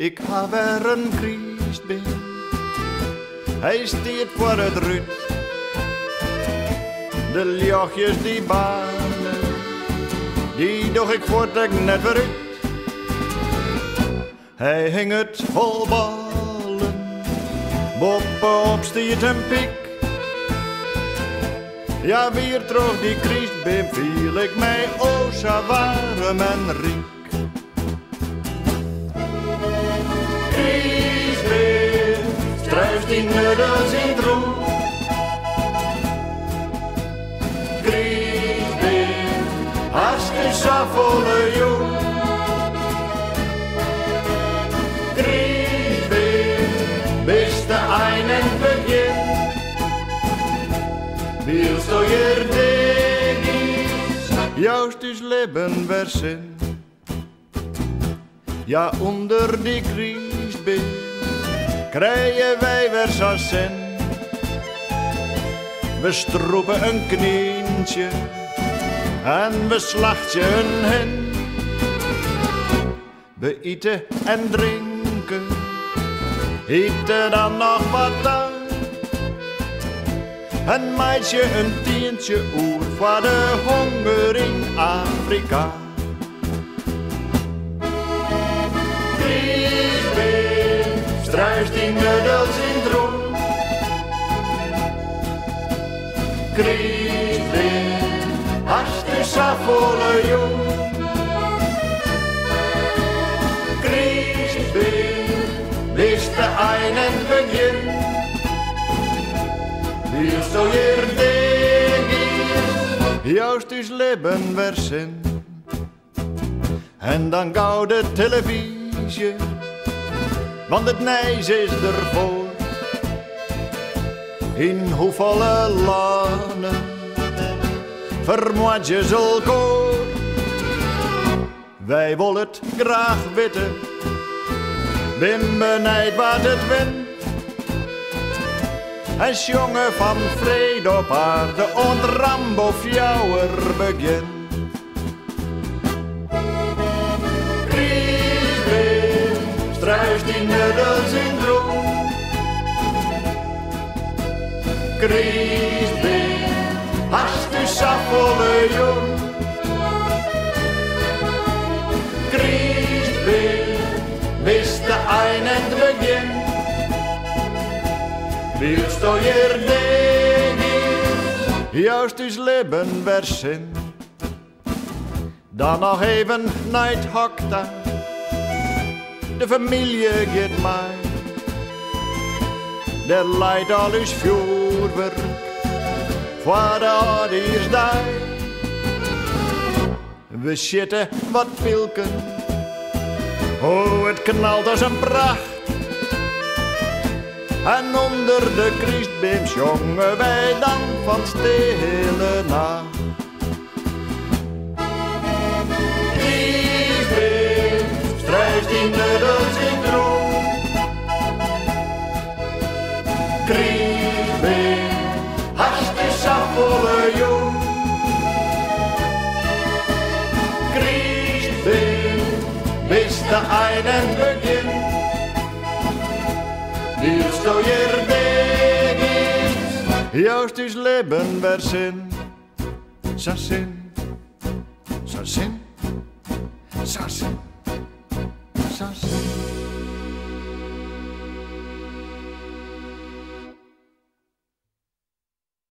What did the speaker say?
Ik ga weer een Christbeem. Hij stiert voor het ruut. De ljochjes die banen, die doch ik voort ik net weer uit. Hij hing het vol ballen, bovenop stiert een piek. Ja, weer terug die Christbeem viel ik mij o zo warm en riek. Christbeem, struist die nuddels in droom. Christbeem, hartstikke volle jong. Christbeem, bist de einen begin. Willst du ihr Degis, juist is Leben versin. Ja, onder die Christbeem krijgen wij weer zo'n zin. We stroepen een knientje en we slachten een hen. We eten en drinken, eten dan nog wat aan. En meisje een tientje oer voor de honger in Afrika. Christbeem, struist die nuddels in droom. Christbeem, hartstikke volle jong. Christbeem, wist de einen begin. Willst du ihr Degis, juist is Leben versin. En dan gauw de televisie, want het nijs is ervoor. In hoevolle landen vermoed je zo'n koor. Wij willen het graag weten, ben benijd wat het wint. En jongen van vrede op aarde, ont Rambo fjouwer begin. Christbeem, struist die nuddels in droom. Christbeem, hartstikke volle jong. Christbeem, wist de einen begin. Willst du ihr Degis, juist is Leben versin. Dan nog even naar het hokta, de familie gaat mij. Der leidt al is vuurwerk voor de oudiersdag. We zitten wat pilken, oh het knalt als een pracht. En onder de Christbeem zongen wij dan van stille nacht. Christbeem, struist die nuddels in droom. Christbeem, hartstikke volle jong. Christbeem, wist de einen begin. Willst du ihr Degis, juist is Leben versin. Zo zin, zo zin, zo zin, zo zin.